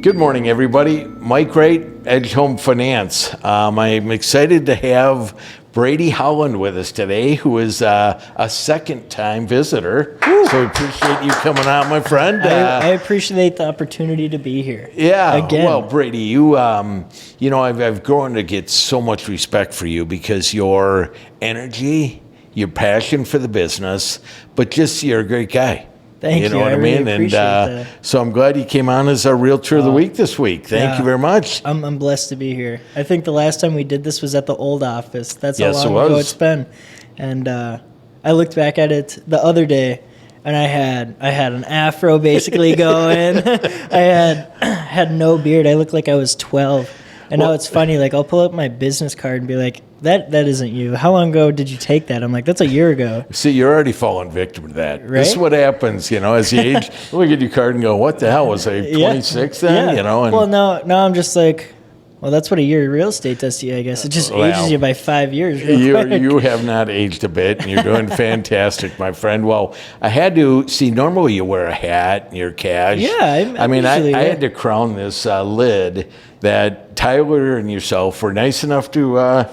Good morning, everybody. Mike Wright, Edge Home Finance. I'm excited to have Brady Holland with us today, who is a second-time visitor. So I appreciate you coming on, my friend. I appreciate the opportunity to be here. Yeah. Again. Well, Brady, I've grown to get so much respect for you because your energy, your passion for the business, but just you're a great guy. Thank you. You know what I really mean? Appreciate that. So I'm glad you came on as our Realtor of the Week this week. Thank you very much. I'm blessed to be here. I think the last time we did this was at the old office. That's Yes, how long ago it's been. And I looked back at it the other day, and I had an afro basically going. I had no beard. I looked like I was 12. And now it's funny. Like I'll pull up my business card and be like, "That isn't you. How long ago did you take that?" I'm like, "That's a year ago." See, you're already falling victim to that. Right? This is what happens, as you age. Look at your card and go, "What the hell was I 26 then?" Yeah. And well, now I'm just like, well, that's what a year of real estate does to you, I guess. It just ages you by 5 years. You have not aged a bit, and you're doing fantastic, my friend. Well, I had to see. Normally, you wear a hat and you're cash. Yeah, I had to crown this lid that Tyler and yourself were nice enough to,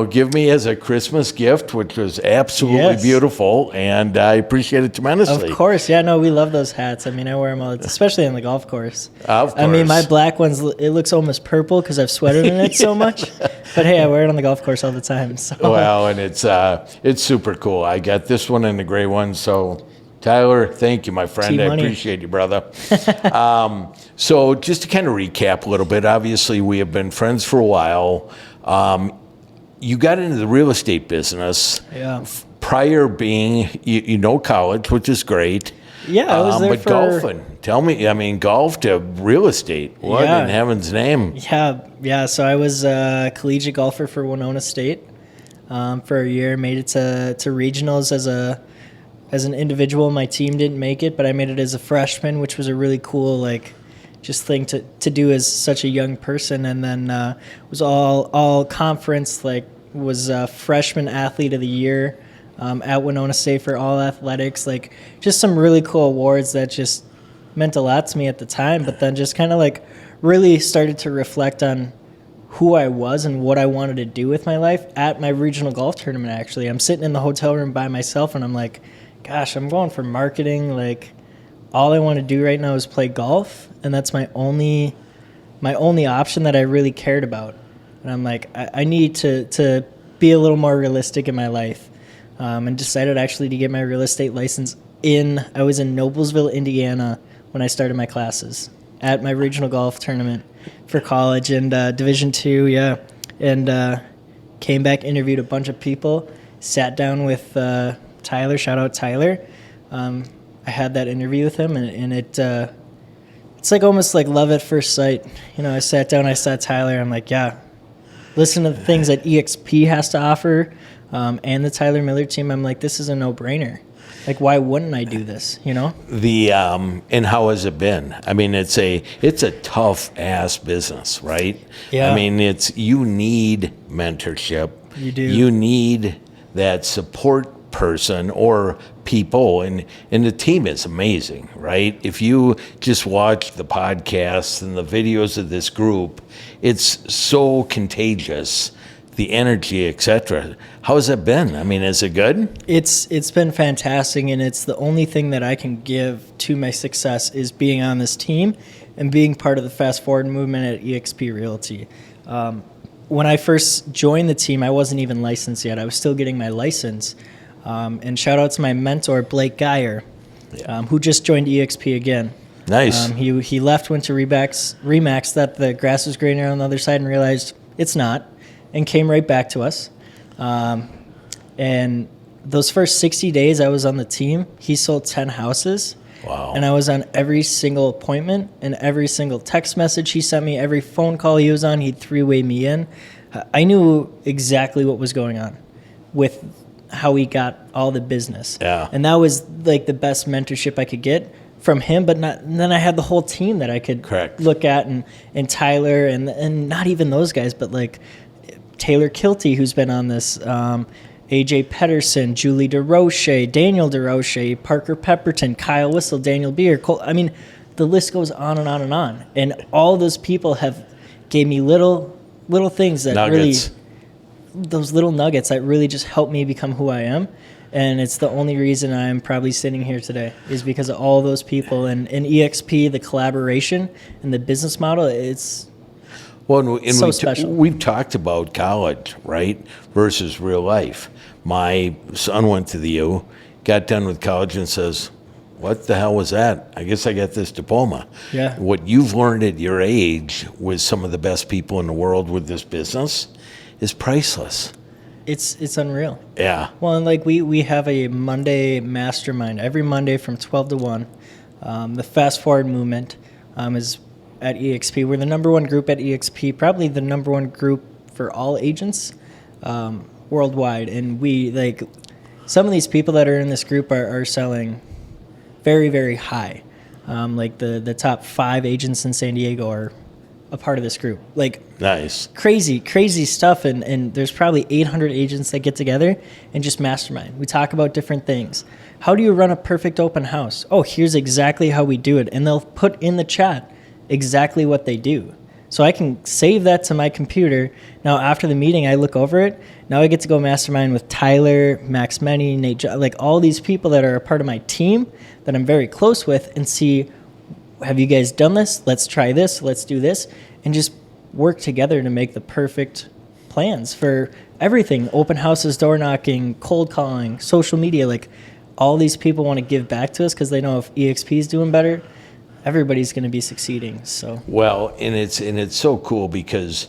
give me as a Christmas gift, which was absolutely beautiful, and I appreciate it tremendously. Of course, yeah, no, we love those hats. I mean, I wear them all, especially on the golf course. Of course. I mean, my black ones, it looks almost purple because I've sweated in it so much. But hey, I wear it on the golf course all the time. So. Well, and it's super cool. I got this one and the gray one, so Tyler, thank you, my friend. I appreciate you, brother. So just to kind of recap a little bit, obviously we have been friends for a while. You got into the real estate business prior being, college, which is great. Yeah, I was there but golfing. Tell me, golf to real estate. What in heaven's name? Yeah. So I was a collegiate golfer for Winona State for a year. Made it to regionals as an individual. My team didn't make it, but I made it as a freshman, which was a really cool just thing to do as such a young person. And then was all conference, was freshman athlete of the year at Winona State for all athletics. Just some really cool awards that just meant a lot to me at the time. But then just kind of really started to reflect on who I was and what I wanted to do with my life at my regional golf tournament. Actually, I'm sitting in the hotel room by myself, and I'm like, gosh, I'm going for marketing. All I want to do right now is play golf, and that's my only option that I really cared about. And I'm like, I need to be a little more realistic in my life, and decided actually to get my real estate license I was in Noblesville, Indiana when I started my classes at my regional golf tournament for college and Division II, and came back, interviewed a bunch of people, sat down with Tyler, shout out Tyler. I had that interview with him, and it's almost like love at first sight. I sat down, I saw Tyler, I'm like, listen to the things that EXP has to offer, and the Tyler Miller team. I'm like, this is a no-brainer. Why wouldn't I do this? And how has it been? I mean, it's a tough ass business, right? Yeah. I mean, you need mentorship. You do. You need that support person or people, and the team is amazing, right? If you just watch the podcasts and the videos of this group, it's so contagious, the energy, etc. How has it been? I mean, is it good? It's been fantastic, and it's the only thing that I can give to my success is being on this team and being part of the Fast Forward movement at EXP Realty. When I first joined the team, I wasn't even licensed yet. I was still getting my license. And shout out to my mentor, Blake Geyer, who just joined EXP again. Nice. He left, went to Remax, that the grass was greener on the other side, and realized it's not, and came right back to us. And those first 60 days I was on the team, he sold 10 houses. Wow. And I was on every single appointment and every single text message he sent me, every phone call he was on, he'd three-way me in. I knew exactly what was going on with how he got all the business. Yeah. And that was the best mentorship I could get from him, but not. And then I had the whole team that I could look at, and Tyler, and not even those guys, but Taylor Kilty, who's been on this, AJ Pedersen, Julie DeRoche, Daniel DeRoche, Parker Pepperton, Kyle Whistle, Daniel Beer, Cole. I mean, the list goes on and on and on. And all those people have gave me little things that nuggets. Those little nuggets that really just help me become who I am. And it's the only reason I'm probably sitting here today is because of all those people and EXP, the collaboration and the business model. It's so special. We've talked about college, right, versus real life. My son went to the U, got done with college and says, what the hell was that? I guess I got this diploma. Yeah. What you've learned at your age with some of the best people in the world with this business is priceless. It's unreal. Yeah. Well, and like we have a Monday mastermind every Monday from 12 to 1. The Fast Forward movement is at EXP. We're the number one group at EXP, probably the number one group for all agents worldwide. And we, like, some of these people that are in this group are selling very, very high. Like the top 5 agents in San Diego are a part of this group. Like, nice. Crazy stuff. And there's probably 800 agents that get together and just mastermind. We talk about different things. How do you run a perfect open house? Oh, here's exactly how we do it. And they'll put in the chat exactly what they do. So I can save that to my computer. Now, after the meeting, I look over it. Now I get to go mastermind with Tyler, Max Menny, Nate, like all these people that are a part of my team that I'm very close with, and see, have you guys done this? Let's try this. Let's do this. And just work together to make the perfect plans for everything. Open houses, door knocking, cold calling, social media. Like, all these people want to give back to us because they know if EXP is doing better, everybody's going to be succeeding. So well, and it's so cool because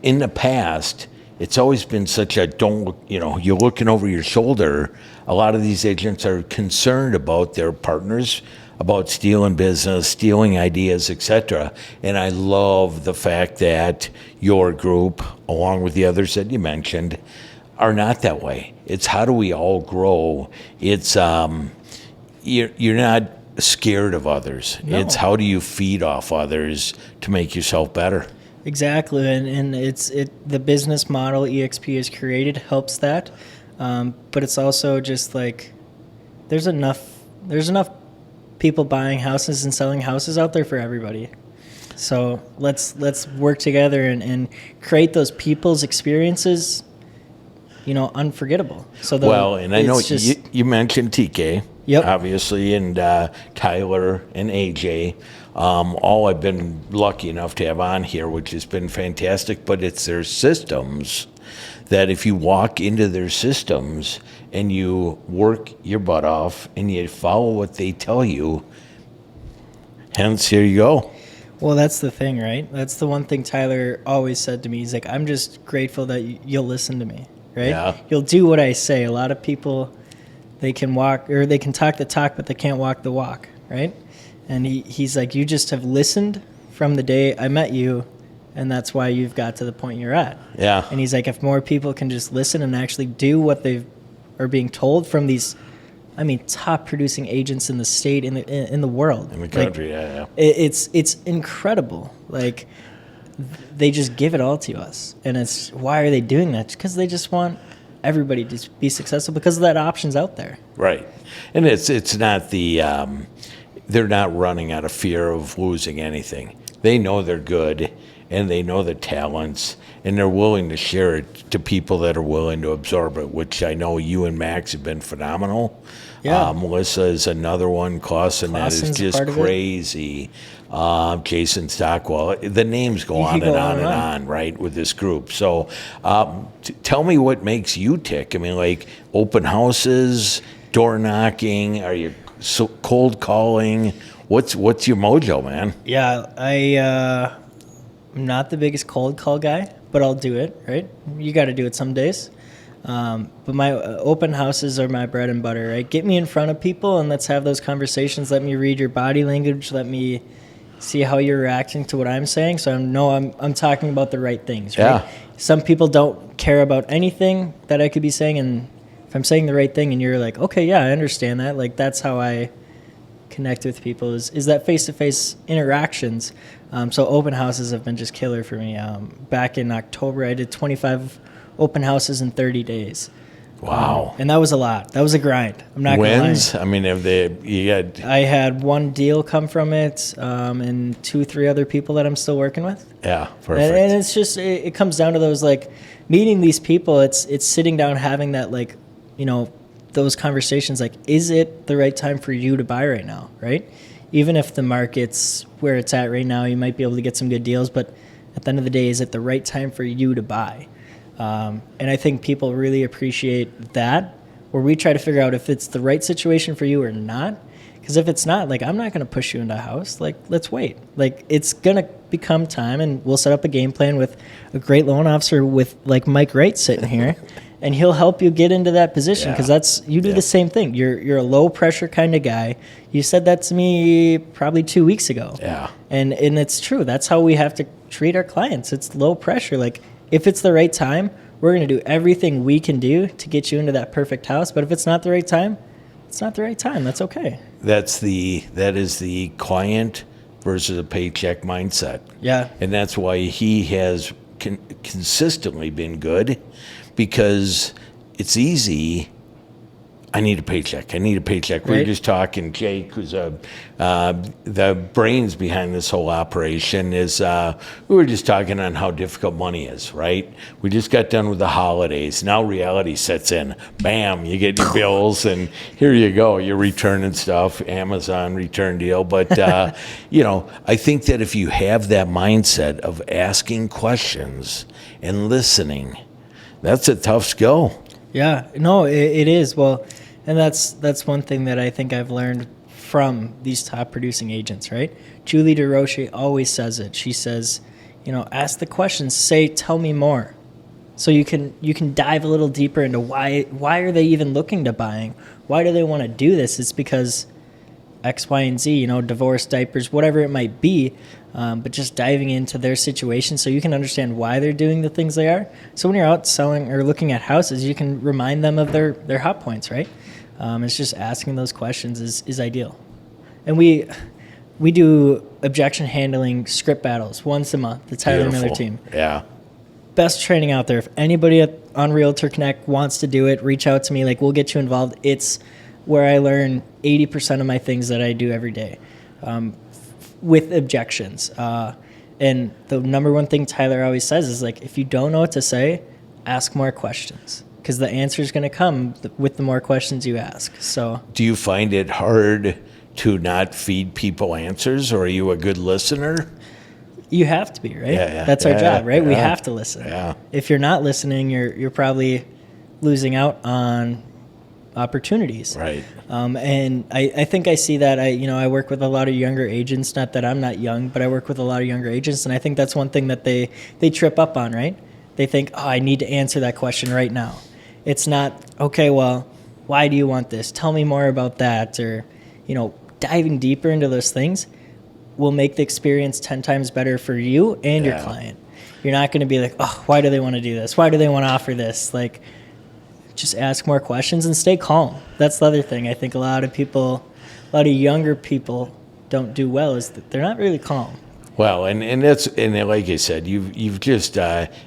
in the past, it's always been such a don't look, you're looking over your shoulder. A lot of these agents are concerned about their partners, about stealing business, stealing ideas, etc. And I love the fact that your group, along with the others that you mentioned, are not that way. It's how do we all grow? It's you're not scared of others. No. It's how do you feed off others to make yourself better. Exactly, and the business model EXP has created helps that, but it's also just like there's enough people buying houses and selling houses out there for everybody. So let's work together and create those people's experiences, unforgettable. So and I know you mentioned TK, yep, obviously, and Tyler and AJ. All I've been lucky enough to have on here, which has been fantastic, but it's their systems that if you walk into their systems and you work your butt off and you follow what they tell you, hence here you go. Well, that's the thing, right? That's the one thing Tyler always said to me. He's like, I'm just grateful that you'll listen to me, right? Yeah. You'll do what I say. A lot of people, they can talk the talk, but they can't walk the walk, right? And he's like, you just have listened from the day I met you, and that's why you've got to the point you're at. Yeah. And he's like, if more people can just listen and actually do what they are being told from these, top producing agents in the state, in the world. In the country, yeah. It's incredible. Like, they just give it all to us. And it's, why are they doing that? Because they just want everybody to be successful because of that option's out there. Right. And it's not the... they're not running out of fear of losing anything. They know they're good, and they know the talents, and they're willing to share it to people that are willing to absorb it, which I know you and Max have been phenomenal. Yeah. Melissa is another one. Clausen, that is just crazy. Jason Stockwell. The names go on and on and on, right, with this group. So tell me what makes you tick. Like open houses, door knocking, are you... So cold calling, what's your mojo, man? Yeah, I'm not the biggest cold call guy, but I'll do it, right? You got to do it some days. But my open houses are my bread and butter, right? Get me in front of people and let's have those conversations. Let me read your body language. Let me see how you're reacting to what I'm saying, so I know I'm talking about the right things, right? Yeah. Some people don't care about anything that I could be saying, and if I'm saying the right thing and you're like, okay, yeah, I understand that. Like, that's how I connect with people is that face-to-face interactions. So open houses have been just killer for me. Back in October, I did 25 open houses in 30 days. Wow. And that was a lot. That was a grind. I'm not going to lie. Wins? I mean, I had one deal come from it, and 2-3 other people that I'm still working with. Yeah, perfect. And it's just, it comes down to those, like, meeting these people. It's sitting down, having that, like, those conversations, like, is it the right time for you to buy right now, right? Even if the market's where it's at right now, you might be able to get some good deals, but at the end of the day, is it the right time for you to buy? And I think people really appreciate that, where we try to figure out if it's the right situation for you or not. Because if it's not, like, I'm not going to push you into a house. Like, let's wait. Like, it's going to become time, and we'll set up a game plan with a great loan officer with, like, Mike Wright sitting here, and he'll help you get into that position, because you do the same thing. You're a low-pressure kind of guy. You said that to me probably 2 weeks ago. Yeah. And it's true. That's how we have to treat our clients. It's low pressure. Like, if it's the right time, we're going to do everything we can do to get you into that perfect house. But if it's not the right time, it's not the right time. That's okay. That is the client versus a paycheck mindset. Yeah. And that's why he has consistently been good, because it's easy. I need a paycheck. Right. We were just talking, Jake, who's the brains behind this whole operation, is we were just talking on how difficult money is, right? We just got done with the holidays. Now reality sets in. Bam, you get your bills, and here you go. You're returning stuff, Amazon return deal. But, I think that if you have that mindset of asking questions and listening, that's a tough skill. Yeah, no, it is. Well, and that's one thing that I think I've learned from these top producing agents, right? Julie DeRoche always says it. She says, ask the questions, tell me more. So you can dive a little deeper into why are they even looking to buying? Why do they want to do this? It's because X, Y, and Z, divorce, diapers, whatever it might be, but just diving into their situation so you can understand why they're doing the things they are. So when you're out selling or looking at houses, you can remind them of their hot points, right? It's just asking those questions is ideal. And we do objection handling script battles once a month, the Tyler Miller team. Yeah. Best training out there. If anybody on Realtor Connect wants to do it, reach out to me. Like, we'll get you involved. It's where I learn 80% of my things that I do every day with objections. And the number one thing Tyler always says is, like, if you don't know what to say, ask more questions, because the answer is going to come with the more questions you ask. So, do you find it hard to not feed people answers, or are you a good listener? You have to be, right? Yeah. That's our job, right? We have to listen. Yeah. If you're not listening, you're probably losing out on opportunities. Right. And I think I see that. I work with a lot of younger agents. Not that I'm not young, but I work with a lot of younger agents, and I think that's one thing that they trip up on, right? They think, I need to answer that question right now. It's not, okay, well, why do you want this? Tell me more about that. Or, diving deeper into those things will make the experience 10 times better for you and your client. You're not going to be like, oh, why do they want to do this? Why do they want to offer this? Like, just ask more questions and stay calm. That's the other thing I think a lot of younger people don't do well, is that they're not really calm. Well, and like I said, you've just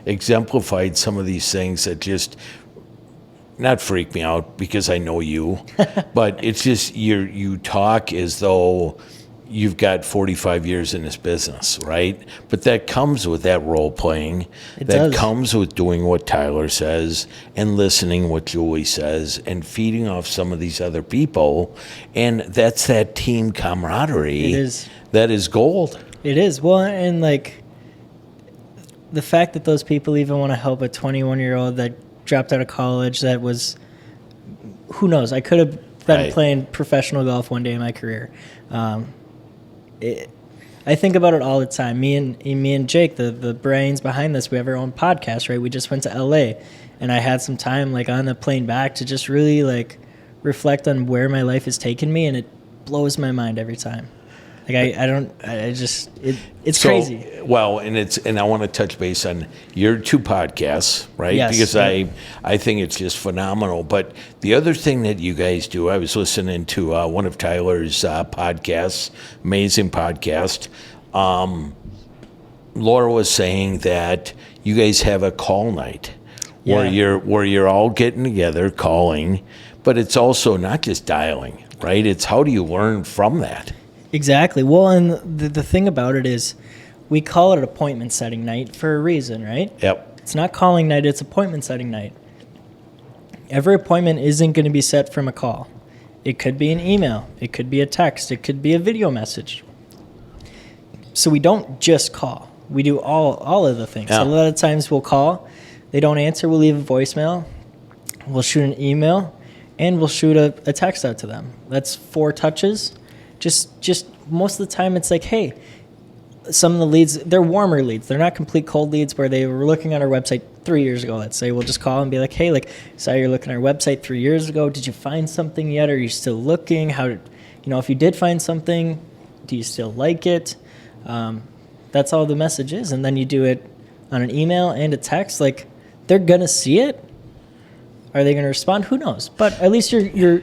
exemplified some of these things that just not freak me out, because I know you, but it's just you talk as though you've got 45 years in this business, right? But that comes with that role playing. That comes with doing what Tyler says and listening what Julie says and feeding off some of these other people. And that's that team camaraderie. It is. That is gold. It is. Well, and like the fact that those people even want to help a 21-year-old that dropped out of college, that was, who knows, I could have been playing professional golf one day in my career. I think about it all the time. Me and Jake, the brains behind this, we have our own podcast, right? We just went to LA, and I had some time like on the plane back to just really like reflect on where my life has taken me, and it blows my mind every time. Like it's crazy. Well, and I want to touch base on your 2 podcasts, right? Yes. Because I think it's just phenomenal. But the other thing that you guys do, I was listening to one of Tyler's podcasts, amazing podcast. Laura was saying that you guys have a call night where you're all getting together, calling, but it's also not just dialing, right? It's how do you learn from that? Exactly. Well, and the thing about it is we call it appointment setting night for a reason, right? Yep. It's not calling night, it's appointment setting night. Every appointment isn't going to be set from a call. It could be an email, it could be a text, it could be a video message. So we don't just call. We do all of the things. Yeah. A lot of times we'll call, they don't answer, we'll leave a voicemail, we'll shoot an email, and we'll shoot a text out to them. That's 4 touches. Just most of the time it's like, hey, some of the leads, they're warmer leads. They're not complete cold leads where they were looking at our website 3 years ago. Let's say we'll just call and be like, hey, saw you're looking at our website 3 years ago. Did you find something yet? Are you still looking? If you did find something, do you still like it? That's all the message is. And then you do it on an email and a text. Like, they're going to see it. Are they going to respond? Who knows? But at least you're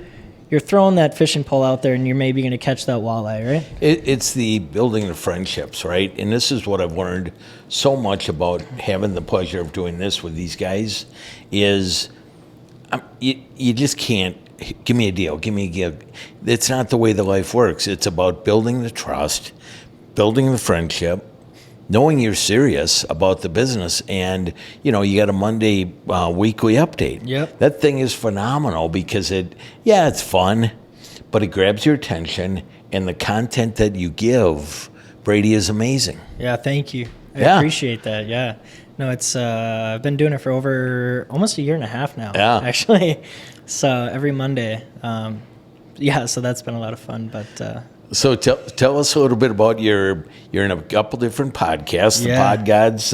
throwing that fishing pole out there, and you're maybe going to catch that walleye, right? It's the building the friendships, right? And this is what I've learned so much about having the pleasure of doing this with these guys is you just can't, give me a deal, give me a gift. It's not the way the life works. It's about building the trust, building the friendship, knowing you're serious about the business, and you got a Monday weekly update. Yep. That thing is phenomenal because it's fun, but it grabs your attention, and the content that you give, Brady, is amazing. Yeah, thank you. I appreciate that. Yeah. No, it's I've been doing it for over almost a year and a half now. Yeah. Actually, so every Monday. So that's been a lot of fun, but. So tell us a little bit about you're in a couple different podcasts, the Pod Gods.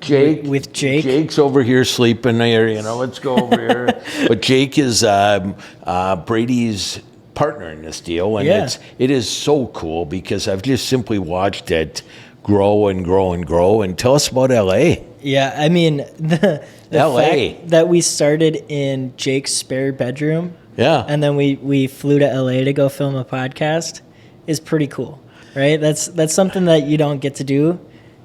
Jake. With Jake. Jake's over here sleeping there, let's go over here. But Jake is Brady's partner in this deal, and it is so cool because I've just simply watched it grow and grow and grow. And tell us about LA. Yeah, I mean, the fact that we started in Jake's spare bedroom, and then we flew to LA to go film a podcast is pretty cool, right? That's something that you don't get to do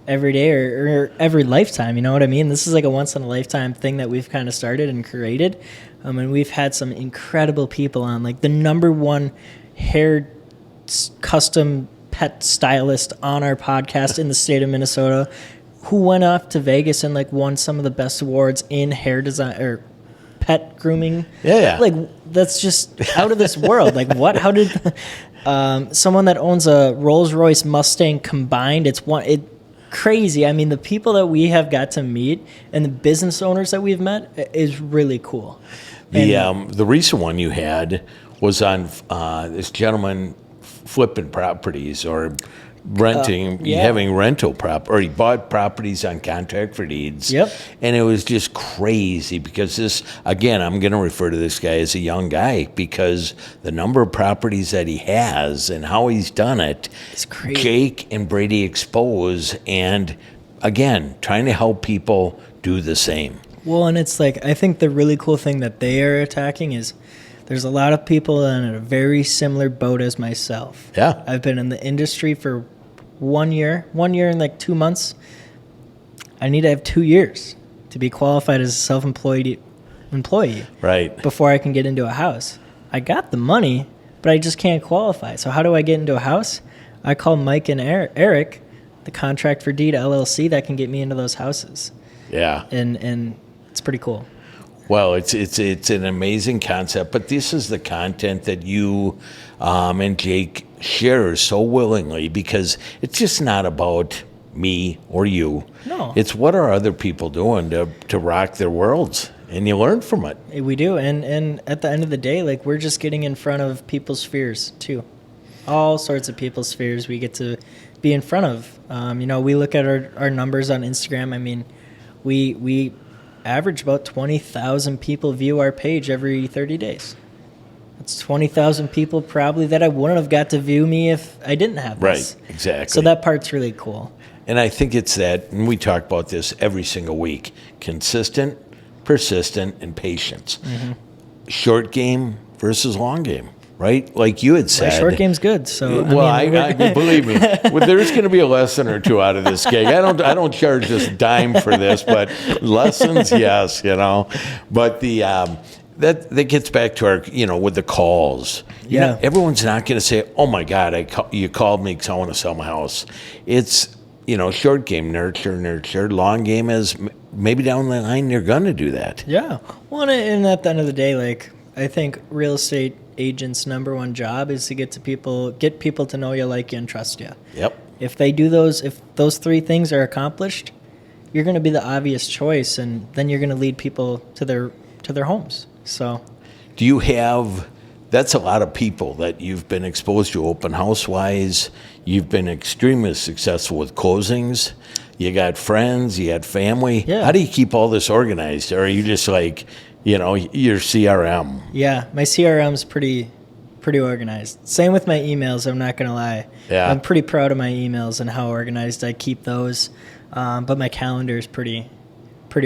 every day or every lifetime, you know what I mean? This is like a once-in-a-lifetime thing that we've kind of started and created, and we've had some incredible people on, like the #1 hair custom pet stylist on our podcast in the state of Minnesota, who went off to Vegas and won some of the best awards in hair design or pet grooming. Yeah. Like, that's just out of this world. Like, what? How did someone that owns a Rolls-Royce Mustang combined? It's crazy. I mean, the people that we have got to meet and the business owners that we've met is really cool. The recent one you had was on this gentleman flipping properties or renting, having rental or he bought properties on contract for deeds. Yep. And it was just crazy because this, again, I'm going to refer to this guy as a young guy because the number of properties that he has and how he's done it, it's crazy. Jake and Brady expose, and again, trying to help people do the same. Well, and it's like, I think the really cool thing that they are attacking is there's a lot of people in a very similar boat as myself. Yeah. I've been in the industry for 1 year and 2 months. I need to have 2 years to be qualified as a self-employed employee. Right. Before I can get into a house. I got the money, but I just can't qualify. So how do I get into a house? I call Mike and Eric, the Contract for Deed LLC, that can get me into those houses. Yeah. And it's pretty cool. Well, it's an amazing concept, but this is the content that you and Jake share so willingly because it's just not about me or you. No. It's what are other people doing to rock their worlds, and you learn from it. We do, and at the end of the day, we're just getting in front of people's fears too. All sorts of people's fears we get to be in front of. We look at our numbers on Instagram. I mean, we average about 20,000 people view our page every 30 days. That's 20,000 people probably that I wouldn't have got to view me if I didn't have this. Right, exactly. So that part's really cool. And I think it's that, and we talk about this every single week, consistent, persistent, and patience. Mm-hmm. Short game versus long game, right? Like you had said. My short game's good, so Well, I believe me, there's going to be a lesson or two out of this gig. I don't charge this dime for this, but lessons, yes, But the that gets back to our, with the calls. Everyone's not going to say, "Oh my God, you called me because I want to sell my house." It's short game, nurture. Long game is maybe down the line you're going to do that. Yeah. Well, and at the end of the day, like I think real estate agents' number one job is to get people to know you, like you, and trust you. Yep. If those three things are accomplished, you're going to be the obvious choice, and then you're going to lead people to their homes. So, do you have? That's a lot of people that you've been exposed to open house wise. You've been extremely successful with closings. You got friends, you got family. Yeah. How do you keep all this organized? Or are you just like, your CRM? Yeah, my CRM's pretty organized. Same with my emails, I'm not going to lie. Yeah. I'm pretty proud of my emails and how organized I keep those. But my calendar is pretty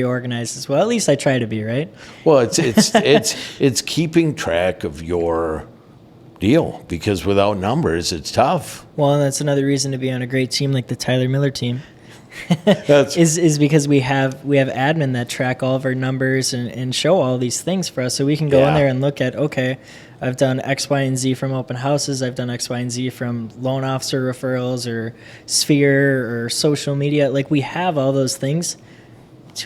organized as well. At least I try to be, right? Well, it's keeping track of your deal, because without numbers, it's tough. Well, and that's another reason to be on a great team like the Tyler Miller team. is because we have admin that track all of our numbers and show all these things for us, so we can go in there and look at, okay, I've done X, Y, and Z from open houses. I've done X, Y, and Z from loan officer referrals or Sphere or social media. Like, we have all those things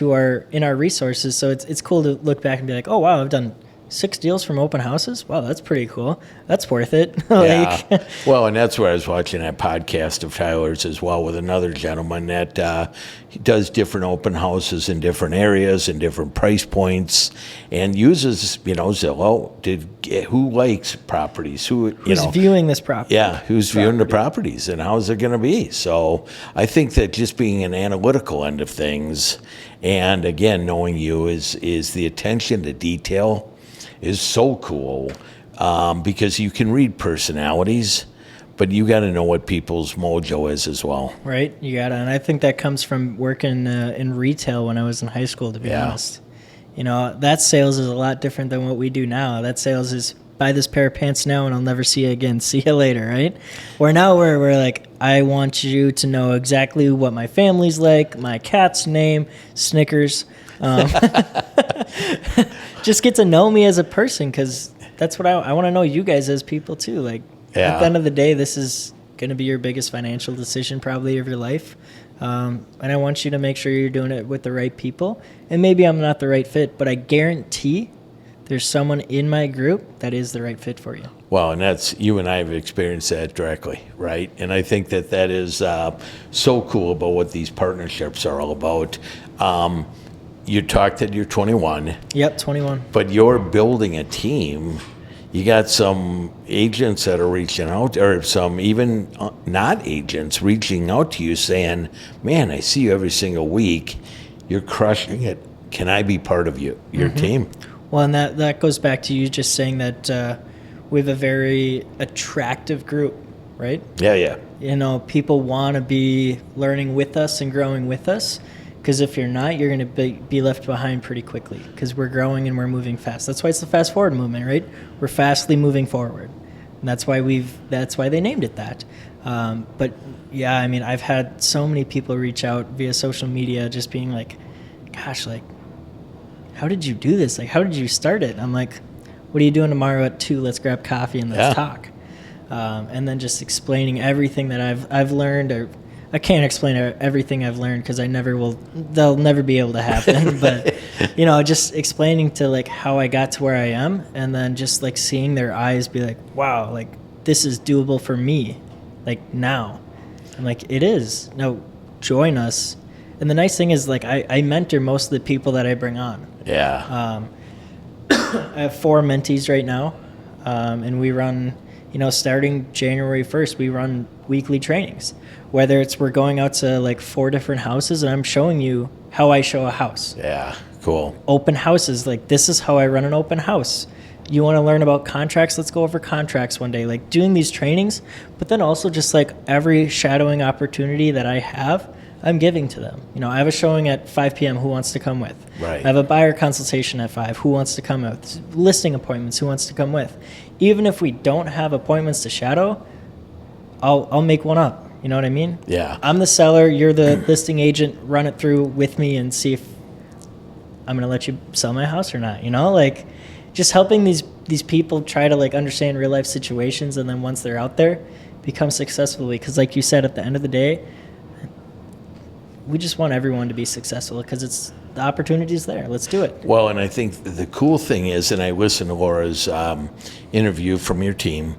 in our resources. So it's cool to look back and be like, oh wow, I've done 6 deals from open houses. Wow, that's pretty cool. That's worth it. Yeah. Well, and that's where I was watching that podcast of Tyler's as well with another gentleman that he does different open houses in different areas and different price points, and uses Zillow. Who likes properties? Who's viewing this property? Yeah, who's viewing the properties, and how is it going to be? So I think that just being an analytical end of things, and again, knowing you is the attention to detail is so cool, because you can read personalities, but you got to know what people's mojo is as well. Right, you got to. And I think that comes from working in retail when I was in high school, to be honest. That sales is a lot different than what we do now. That sales is, buy this pair of pants now and I'll never see you again. See you later, right? Where now we're like, I want you to know exactly what my family's like, my cat's name, Snickers. Just get to know me as a person, because that's what I want to know you guys as people too. Like, at the end of the day, this is going to be your biggest financial decision probably of your life. And I want you to make sure you're doing it with the right people. And maybe I'm not the right fit, but I guarantee there's someone in my group that is the right fit for you. Well, and that's, you and I have experienced that directly, right? And I think that is so cool about what these partnerships are all about. You talked that you're 21. Yep, 21. But you're building a team. You got some agents that are reaching out, or some even not agents reaching out to you saying, man, I see you every single week. You're crushing it. Can I be part of your team? Well, and that goes back to you just saying that we have a very attractive group, right? Yeah. People want to be learning with us and growing with us. Because if you're not, you're going to be left behind pretty quickly, because we're growing and we're moving fast. That's why it's the fast forward movement, right? We're fastly moving forward. And that's why they named it that. But yeah, I mean, I've had so many people reach out via social media just being like, gosh, like, how did you do this? Like, how did you start it? I'm like, what are you doing tomorrow at 2? Let's grab coffee and let's talk. And then just explaining everything that I've learned, or I can't explain everything I've learned because they'll never be able to happen. But, just explaining to like how I got to where I am, and then just like seeing their eyes be like, wow, like this is doable for me. Like now, I'm like, it is. Now join us. And the nice thing is, like, I mentor most of the people that I bring on. Yeah. I have 4 mentees right now. And we run, starting January 1st, we run weekly trainings. Whether it's we're going out to like 4 different houses and I'm showing you how I show a house. Yeah, cool. Open houses, like this is how I run an open house. You want to learn about contracts? Let's go over contracts one day. Like doing these trainings, but then also just like every shadowing opportunity that I have, I'm giving to them. I have a showing at 5 p.m. Who wants to come with? Right. I have a buyer consultation at 5. Who wants to come with? Listing appointments. Who wants to come with? even if we don't have appointments to shadow, I'll make one up. You know what I mean? Yeah. I'm the seller. You're the listing agent. Run it through with me and see if I'm going to let you sell my house or not. You know, like just helping these people try to like understand real life situations. And then once they're out there, become successful. Because like you said, at the end of the day, we just want everyone to be successful because the opportunity's there. Let's do it. Well, and I think the cool thing is, and I listened to Laura's interview from your team,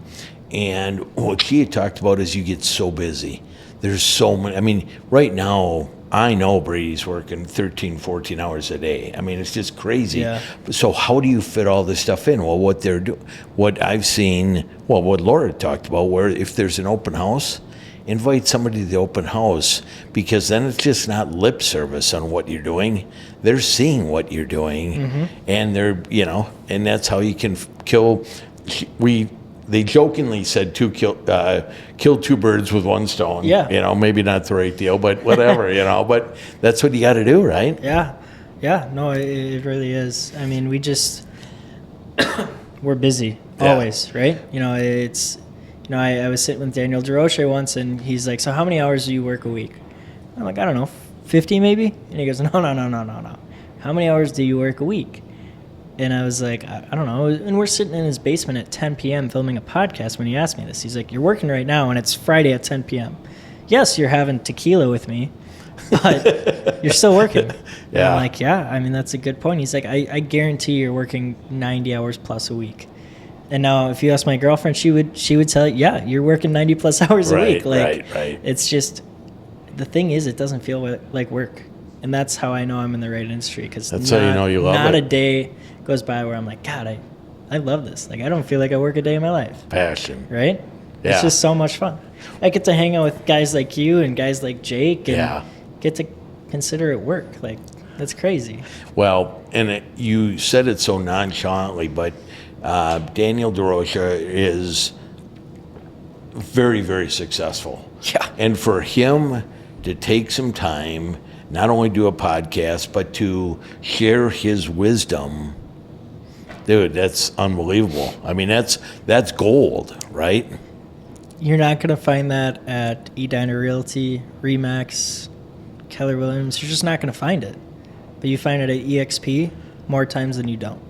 and what she had talked about is you get so busy. There's so many. I mean, right now, I know Brady's working 13, 14 hours a day. I mean, it's just crazy. Yeah. So how do you fit all this stuff in? Well, what I've seen, what Laura talked about, where if there's an open house, invite somebody to the open house, because then it's just not lip service on what you're doing. They're seeing what you're doing, and they're, and that's how you can kill. They jokingly said kill two birds with one stone. Yeah. Maybe not the right deal, but whatever, but that's what you got to do, right? Yeah. Yeah. No, it really is. I mean, we're busy always, right? I was sitting with Daniel DeRoche once, and he's like, so how many hours do you work a week? I'm like, I don't know, 50 maybe? And he goes, no. How many hours do you work a week? And I was like, I don't know. And we're sitting in his basement at 10 p.m. filming a podcast when he asked me this. He's like, you're working right now, and it's Friday at 10 p.m. Yes, you're having tequila with me, but you're still working. Yeah. I'm like, yeah, I mean, that's a good point. He's like, I guarantee you're working 90 hours plus a week. And now if you ask my girlfriend, she would tell you, yeah, you're working 90 plus hours a week. Like, right. It's just, the thing is, it doesn't feel like work. And that's how I know I'm in the right industry. Because that's how you know you love it. Not a day goes by where I'm like, God, I love this. Like, I don't feel like I work a day in my life. Passion. Right? Yeah. It's just so much fun. I get to hang out with guys like you and guys like Jake and get to consider it work. Like, that's crazy. Well, and you said it so nonchalantly, but Daniel DeRoche is very, very successful. Yeah. And for him to take some time, not only do a podcast, but to share his wisdom, dude, that's unbelievable. I mean, that's gold, right? You're not going to find that at Edina Realty, Remax, Keller Williams. You're just not going to find it. But you find it at EXP more times than you don't.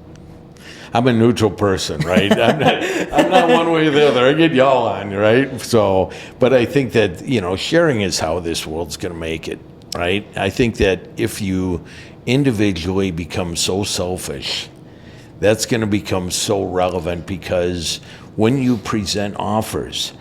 I'm a neutral person, right? I'm not one way or the other. I get y'all on, right? So, but I think that, sharing is how this world's going to make it, right? I think that if you individually become so selfish, that's going to become so relevant, because when you present offers,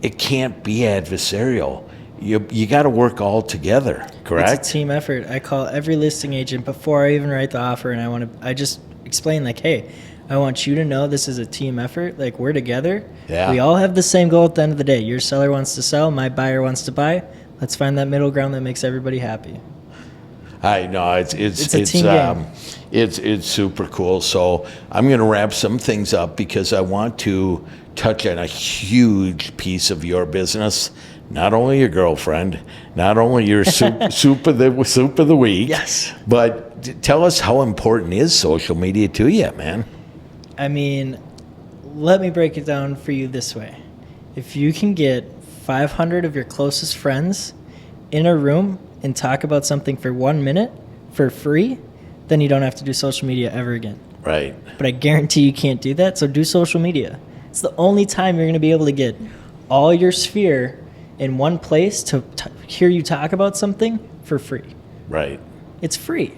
it can't be adversarial. You got to work all together, correct? It's a team effort. I call every listing agent before I even write the offer, and I just explain, like, hey, I want you to know this is a team effort. Like, we're together. Yeah. We all have the same goal at the end of the day. Your seller wants to sell. My buyer wants to buy. Let's find that middle ground that makes everybody happy. I know it's a team game. It's super cool. So I'm going to wrap some things up, because I want to touch on a huge piece of your business. Not only your girlfriend, not only your soup of the week. Yes. But tell us, how important is social media to you, man? I mean, let me break it down for you this way. If you can get 500 of your closest friends in a room and talk about something for 1 minute for free, then you don't have to do social media ever again. Right. But I guarantee you can't do that, so do social media. It's the only time you're going to be able to get all your sphere in one place to hear you talk about something for free. Right. It's free.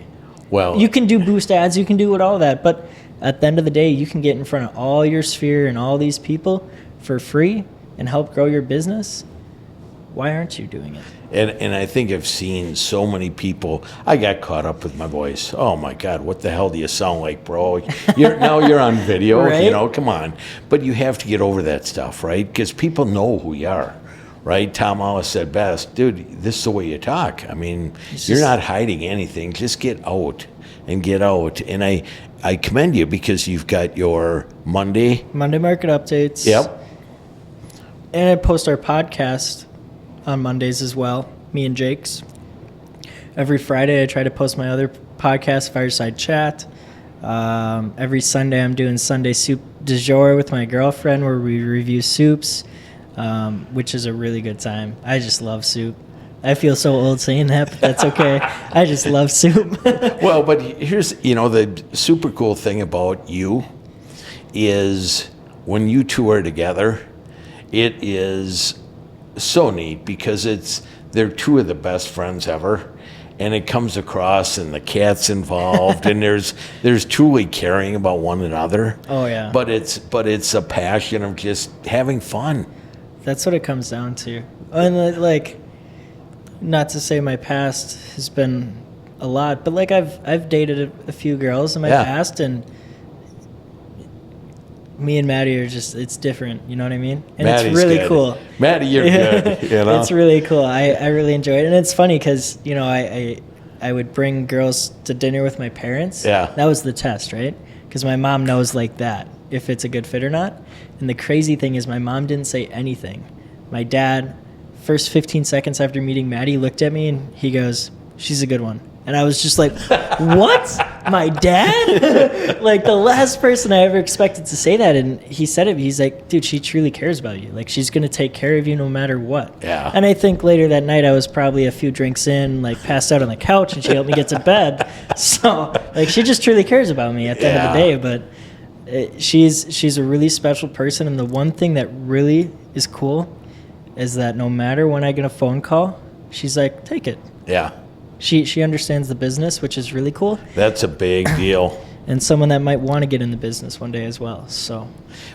Well, you can do boost ads, you can do all that, but at the end of the day, you can get in front of all your sphere and all these people for free and help grow your business. Why aren't you doing it? And I think I've seen so many people. I got caught up with my voice. Oh my God, what the hell do you sound like, bro? Now you're on video, right? Come on. But you have to get over that stuff, right? Because people know who you are, right? Tom Holland said best, dude, this is the way you talk. I mean, you're not hiding anything. Just get out and get out. And I commend you, because you've got your Monday market updates. Yep. And I post our podcast on Mondays as well, me and Jake's. Every Friday I try to post my other podcast, Fireside Chat. Every Sunday I'm doing Sunday soup du jour with my girlfriend where we review soups, which is a really good time. I just love soup. I feel so old saying that, but that's okay. I just love soup. Well, but here's, the super cool thing about you is when you two are together, it is so neat because they're two of the best friends ever. And it comes across, and the cat's involved, and there's truly caring about one another. Oh yeah. But it's a passion of just having fun. That's what it comes down to. And like, not to say my past has been a lot, but like I've dated a few girls in my past, and me and Maddie are just, it's different, you know what I mean? And Maddie's it's really good. cool. Maddie, you're good. It's really cool. I really enjoy it. And it's funny because, I would bring girls to dinner with my parents. Yeah. That was the test, right? Because my mom knows like that, if it's a good fit or not. And the crazy thing is my mom didn't say anything. My dad, first 15 seconds after meeting Maddie, looked at me and he goes, "She's a good one." And I was just like, what? My dad? Like the last person I ever expected to say that. And he said it. He's like, dude, she truly cares about you. Like she's going to take care of you no matter what. Yeah. And I think later that night I was probably a few drinks in, like passed out on the couch, and she helped me get to bed. So like she just truly cares about me at the end of the day. But she's a really special person. And the one thing that really is cool is that no matter when I get a phone call, she's like, take it. Yeah. She understands the business, which is really cool. That's a big deal. And someone that might want to get in the business one day as well. So,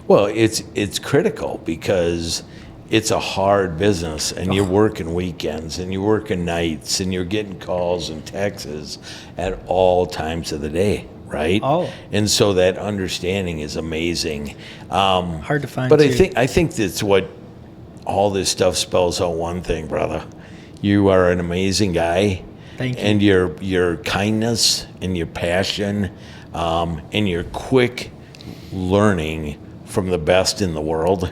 well, it's critical because it's a hard business, and you're working weekends, and you're working nights, and you're getting calls and texts at all times of the day, right? Oh. And so that understanding is amazing. Hard to find. But too. I think that's what all this stuff spells out one thing, brother. You are an amazing guy. Thank you. And your kindness and your passion and your quick learning from the best in the world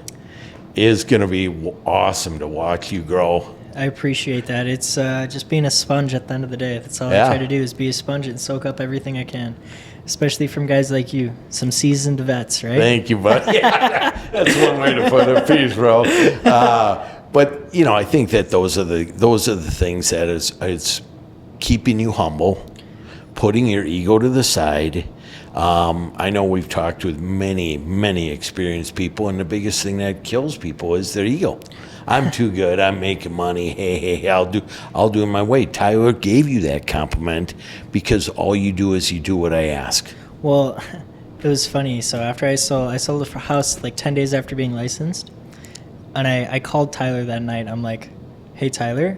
is going to be awesome to watch you grow. I appreciate that. It's just being a sponge at the end of the day. That's all I try to do is be a sponge and soak up everything I can, especially from guys like you, some seasoned vets, right? Thank you, bud. Yeah, that's one way to put it. Peace, bro. But I think that those are the things that it's keeping you humble, putting your ego to the side. I know we've talked with many experienced people, and the biggest thing that kills people is their ego. I'm too good. I'm making money. Hey, I'll do it my way. Tyler gave you that compliment because all you do is you do what I ask. Well, it was funny. So after I sold a house like 10 days after being licensed, and I called Tyler that night. I'm like, hey, Tyler,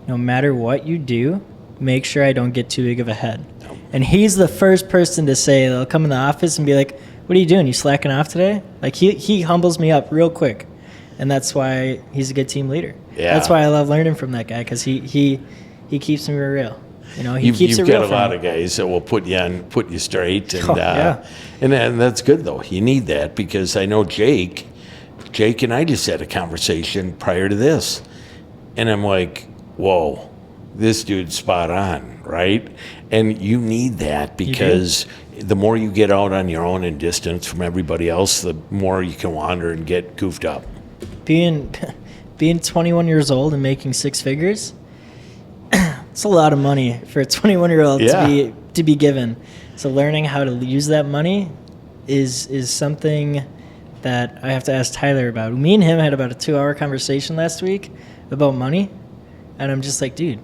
no matter what you do, make sure I don't get too big of a head. And he's the first person to say, they'll come in the office and be like, what are you doing? You slacking off today? Like he humbles me up real quick. And that's why he's a good team leader. Yeah. That's why I love learning from that guy, because he keeps me real. He keeps it real. You've got a lot of guys that will put you straight. And, and that's good, though. You need that, because I know Jake and I just had a conversation prior to this. And I'm like, whoa. This dude's spot on, right? And you need that, because the more you get out on your own and distance from everybody else, the more you can wander and get goofed up. Being 21 years old and making six figures, it's a lot of money for a 21-year-old to be given. So learning how to use that money is something that I have to ask Tyler about. Me and him had about a 2-hour conversation last week about money, and I'm just like, dude,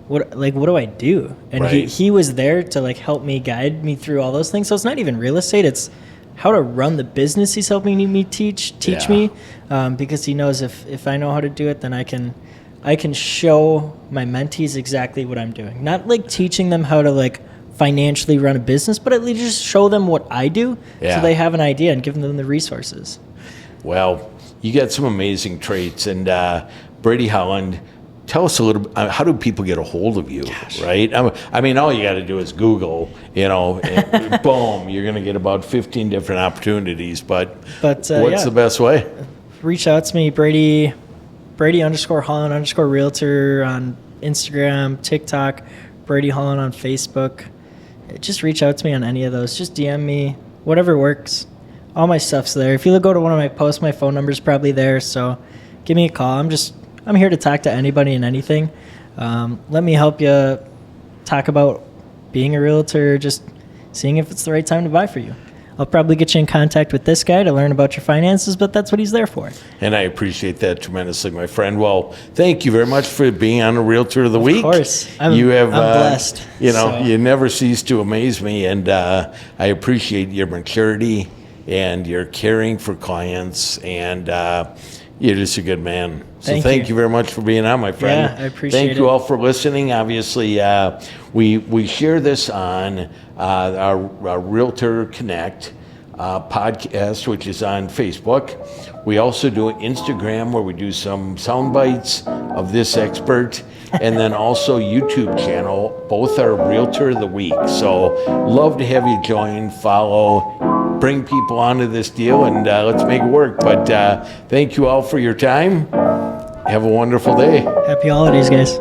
what do I do? And he was there to help me, guide me through all those things. So it's not even real estate, it's how to run the business. He's helping me teach me, because he knows if I know how to do it, then I can show my mentees exactly what I'm doing. Not teaching them how to financially run a business, but at least just show them what I do, so they have an idea, and give them the resources. Well, you got some amazing traits. And Brady, Holland, tell us a little bit, how do people get a hold of you? Gosh. Right? I mean, all you got to do is Google, and boom, you're going to get about 15 different opportunities. But what's the best way? Reach out to me, Brady _Holland _Realtor on Instagram, TikTok, Brady Holland on Facebook. just reach out to me on any of those. Just DM me, whatever works. All my stuff's there. If you go to one of my posts, my phone number's probably there. So give me a call. I'm here to talk to anybody and anything. Let me help you talk about being a realtor, just seeing if it's the right time to buy for you. I'll probably get you in contact with this guy to learn about your finances, but that's what he's there for. And I appreciate that tremendously, my friend. Well, thank you very much for being on a Realtor of the Week. Of course. I'm blessed. You never cease to amaze me, and I appreciate your maturity and your caring for clients, and you're just a good man. So thank you very much for being on, my friend. Yeah, I appreciate it. Thank you all for listening. Obviously, we share this on our Realtor Connect podcast, which is on Facebook. We also do an Instagram where we do some sound bites of this expert, and then also YouTube channel. Both are Realtor of the Week. So love to have you join, follow, bring people onto this deal, and let's make it work. But thank you all for your time. Have a wonderful day. Happy holidays, guys.